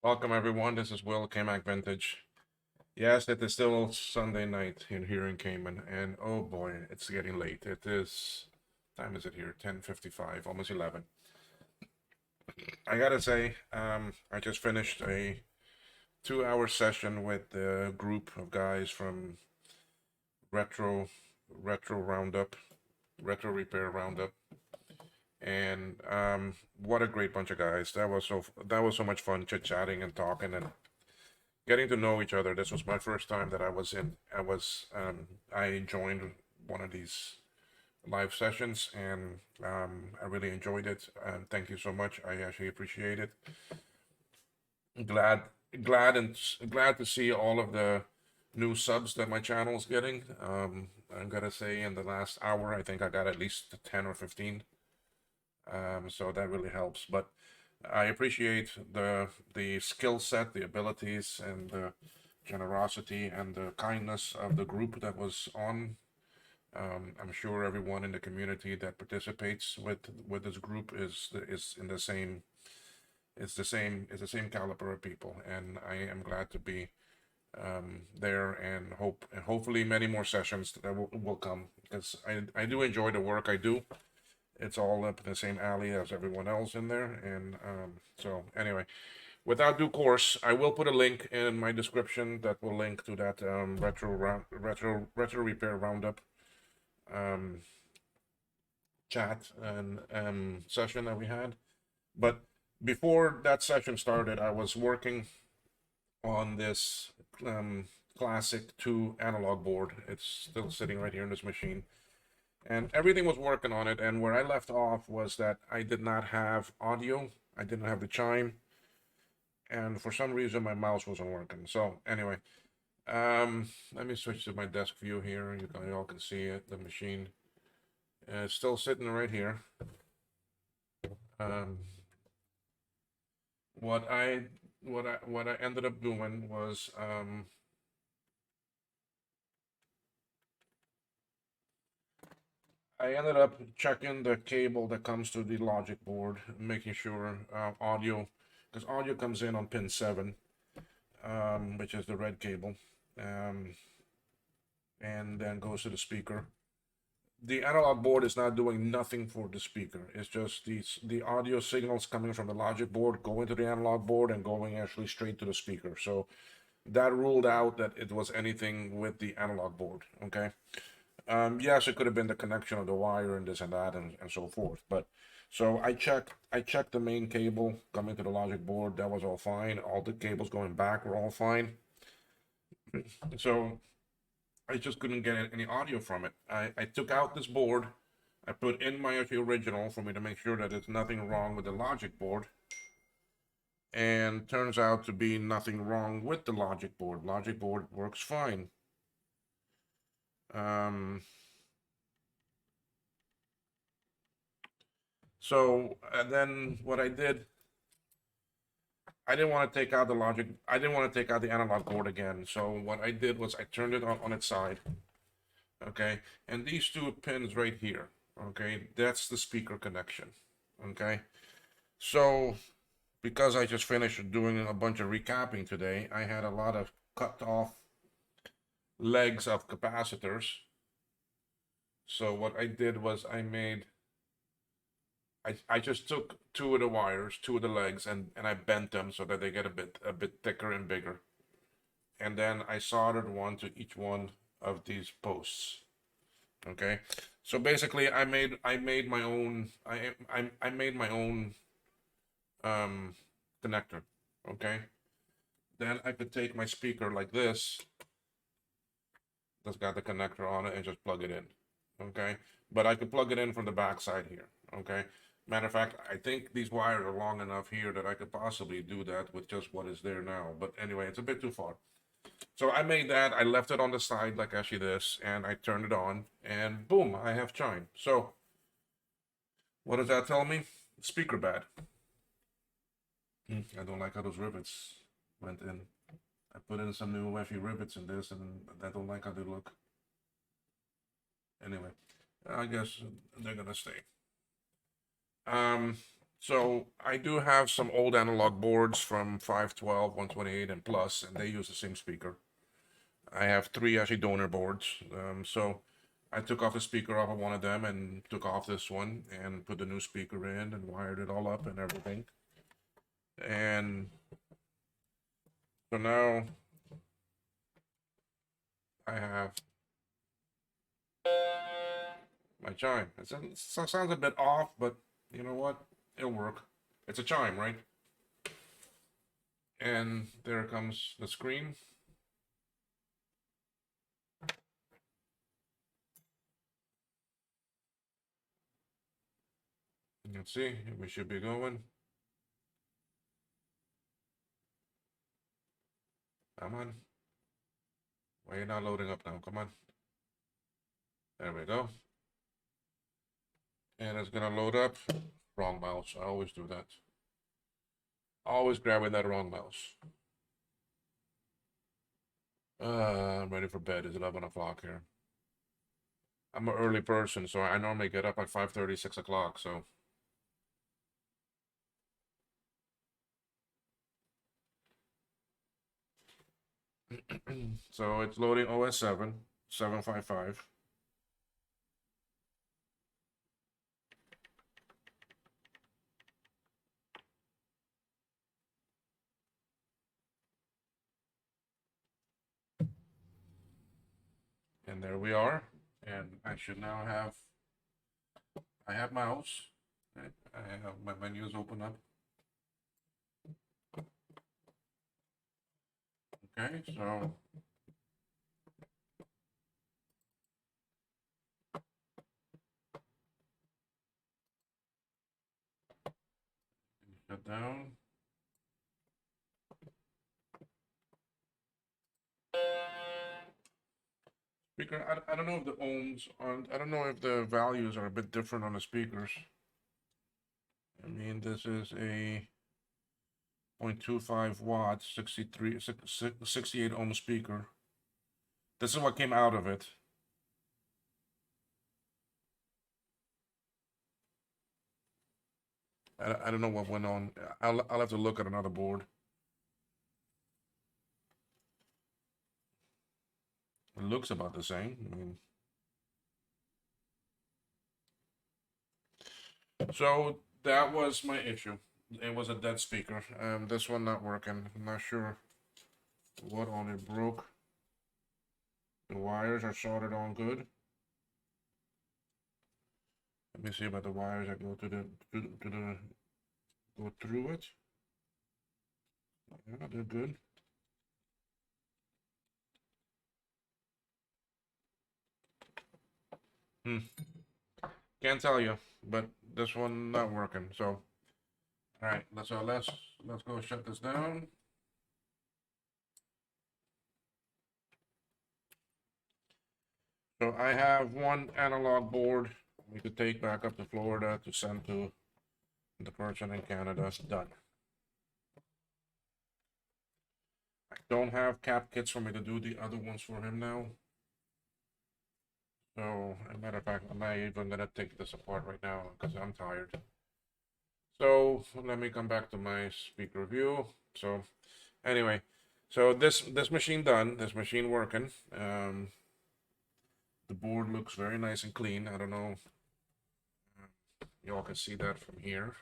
Welcome everyone. This is Will K-Mac Vintage. Yes, it is still Sunday night here in Cayman, and oh boy, it's getting late. It is time is it here? 10:55, almost 11. I gotta say, I just finished a 2-hour session with a group of guys from Retro Retro Roundup, Retro Repair Roundup, and what a great bunch of guys. That was so much fun chit-chatting and talking and getting to know each other. This was my first time that I joined one of these live sessions, and I really enjoyed it. And thank you so much. I actually appreciate it. Glad, glad to see all of the new subs that my channel is getting. I'm gonna say in the last hour, I think I got at least 10 or 15. So that really helps. But I appreciate the skill set, the abilities, and the generosity and the kindness of the group that was on. I'm sure everyone in the community that participates with this group is in the same it's the same caliber of people, and I am glad to be there and hopefully many more sessions that will come because I do enjoy the work I do. It's all up in the same alley as everyone else in there, and so anyway, without due course, I will put a link in my description that will link to that retro repair roundup um, chat and session that we had. But before that session started, I was working on this classic 2 analog board. It's still sitting right here in this machine, and everything was working on it. And where I left off was that I did not have audio. I didn't have the chime, and for some reason my mouse wasn't working. So anyway, let me switch to my desk view here. You all can see it. The machine is still sitting right here. Um, what I ended up doing was I ended up checking the cable that comes to the logic board, making sure audio, because audio comes in on pin 7, which is the red cable, um, and then goes to the speaker. The analog board is not doing nothing for the speaker. It's just the audio signals coming from the logic board going to the analog board and going actually straight to the speaker. So that ruled out that it was anything with the analog board. Okay. Yes, it could have been the connection of the wire and this and that and so forth. But so I checked the main cable coming to the logic board. That was all fine. All the cables going back were all fine. So I just couldn't get any audio from it. I took out this board. I put in my actual original for me to make sure that there's nothing wrong with the logic board. And turns out to be nothing wrong with the logic board. Logic board works fine. So and then what I did, I didn't want to take out the logic. I didn't want to take out the analog board again. So what I did was I turned it on its side. Okay, and these 2 pins right here. Okay, that's the speaker connection. Okay, so because I just finished doing a bunch of recapping today, I had a lot of cut off legs of capacitors. So what I did was I just took 2 of the wires, 2 of the legs, and I bent them so that they get a bit thicker and bigger. And then I soldered one to each one of these posts. Okay, so basically I made my own I made my own um, connector. Okay, then I could take my speaker like this that's got the connector on it and just plug it in. Okay, but I could plug it in from the back side here. Okay, matter of fact, I think these wires are long enough here that I could possibly do that with just what is there now. But anyway, it's a bit too far. So I made that. I left it on the side like actually this, and I turned it on, and boom, I have chime. So what does that tell me? Speaker bad. I don't like how those rivets went in. I put in some new wacky rivets in this, and I don't like how they look. Anyway, I guess they're gonna stay. Um, So I do have some old analog boards from 512, 128, and plus, and they use the same speaker. I have three actually donor boards. So I took off the speaker off of one of them and took off this one and put the new speaker in and wired it all up and everything. And so now I have my chime. It sounds a bit off, but you know what? It'll work. It's a chime, right? And there comes the screen. Let's see, we should be going. Come on. Why are you not loading up now? Come on. There we go. And it's gonna load up. Wrong mouse. I always do that. Always grabbing that wrong mouse. I'm ready for bed. It's 11 o'clock here. I'm an early person, so I normally get up at 5:30, 6 o'clock, so. So it's loading OS 7, 755. And there we are. And I should now I have mouse. Right? I have my menus open up. Okay, so shut down. Speaker, I don't know if the ohms on, I don't know if the values are a bit different on the speakers. I mean, this is a 0.25 watts, 68 ohm speaker. This is what came out of it. I don't know what went on. I'll have to look at another board. It looks about the same. I mean, so that was my issue. It was a dead speaker. This one not working. I'm not sure what on it broke. The wires are soldered on good. Let me see about the wires that go go through it. Yeah, they're good. Hmm. Can't tell you, but this one not working. So, all right, let's go shut this down. So I have one analog board we could take back up to Florida to send to the person in Canada. Done. I don't have cap kits for me to do the other ones for him now. So, as a matter of fact, I'm not even gonna take this apart right now because I'm tired. So let me come back to my speaker view. So anyway, so this machine done, this machine working. The board looks very nice and clean. I don't know, y'all can see that from here.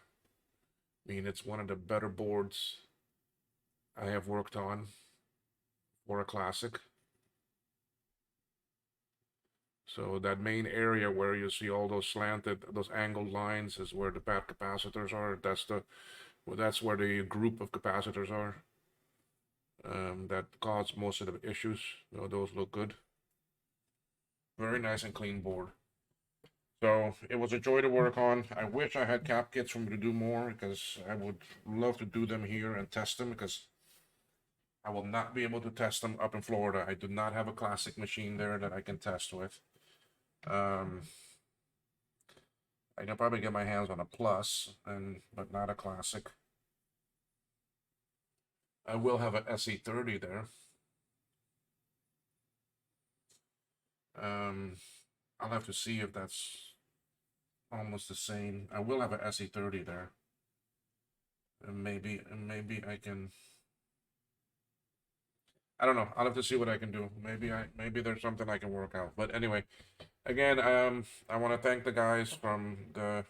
I mean, it's one of the better boards I have worked on for a classic. So that main area where you see all those slanted, those angled lines is where the bad capacitors are. That's where the group of capacitors are. That cause most of the issues. Those look good. Very nice and clean board. So it was a joy to work on. I wish I had cap kits for me to do more because I would love to do them here and test them because I will not be able to test them up in Florida. I do not have a classic machine there that I can test with. I can probably get my hands on a plus, but not a classic. I will have an SE30 there. I'll have to see if that's almost the same. I will have an SE30 there. maybe I can. I don't know. I'll have to see what I can do. Maybe there's something I can work out. But anyway, again, I want to thank the guys from the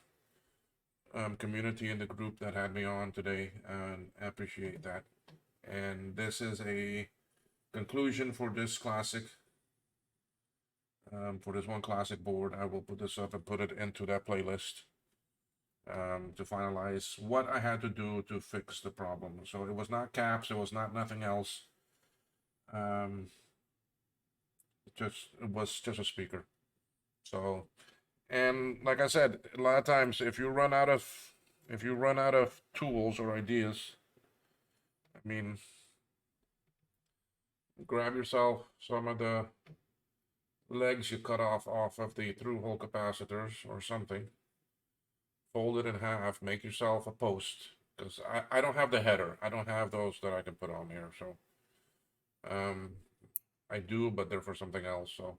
community in the group that had me on today, and I appreciate that. And this is a conclusion for this classic, for this one classic board. I will put this up and put it into that playlist to finalize what I had to do to fix the problem. So it was not caps, it was not nothing else. Um, it was just a speaker. So, and like I said, a lot of times if you run out of tools or ideas, I mean, grab yourself some of the legs you cut off of the through hole capacitors or something. Fold it in half, make yourself a post. Because I don't have the header. I don't have those that I can put on here. So um, I do, but they're for something else. So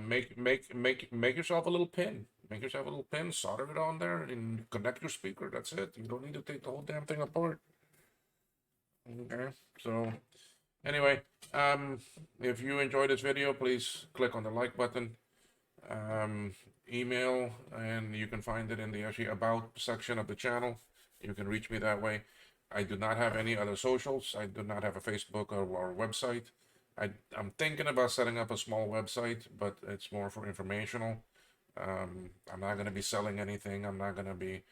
make yourself a little pin. Make yourself a little pin, solder it on there, and connect your speaker. That's it. You don't need to take the whole damn thing apart. Okay. So anyway, if you enjoyed this video, please click on the like button. Um, email, and you can find it in the actually about section of the channel. You can reach me that way. I do not have any other socials. I do not have a Facebook or website. I'm thinking about setting up a small website, but it's more for informational. I'm not going to be selling anything. I'm not going to be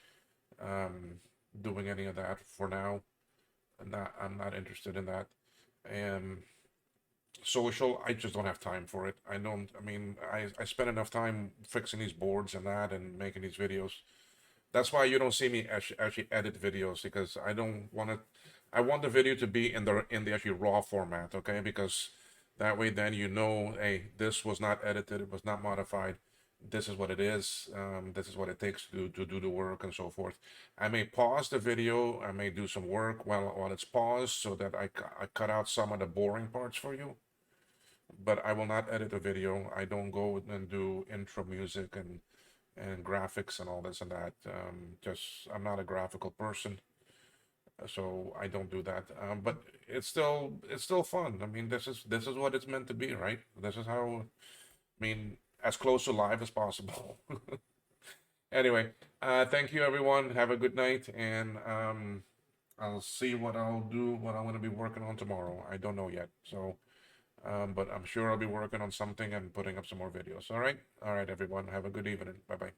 doing any of that for now. I'm not interested in that. And social, I just don't have time for it. I mean, I spend enough time fixing these boards and that and making these videos. That's why you don't see me actually edit videos, because I don't want to. I want the video to be in the actually raw format, okay? Because that way, then you know, hey, this was not edited, it was not modified. This is what it is. This is what it takes to do the work and so forth. I may pause the video. I may do some work while it's paused so that I cut out some of the boring parts for you. But I will not edit a video. I don't go and do intro music and graphics and all this and that. Just I'm not a graphical person, so I don't do that. But it's still fun. I mean, this is what it's meant to be, right? This is how. I mean, as close to live as possible. Anyway, thank you everyone. Have a good night, and I'll see what I'll do. What I'm going to be working on tomorrow. I don't know yet. So. But I'm sure I'll be working on something and putting up some more videos. All right, everyone. Have a good evening. Bye bye.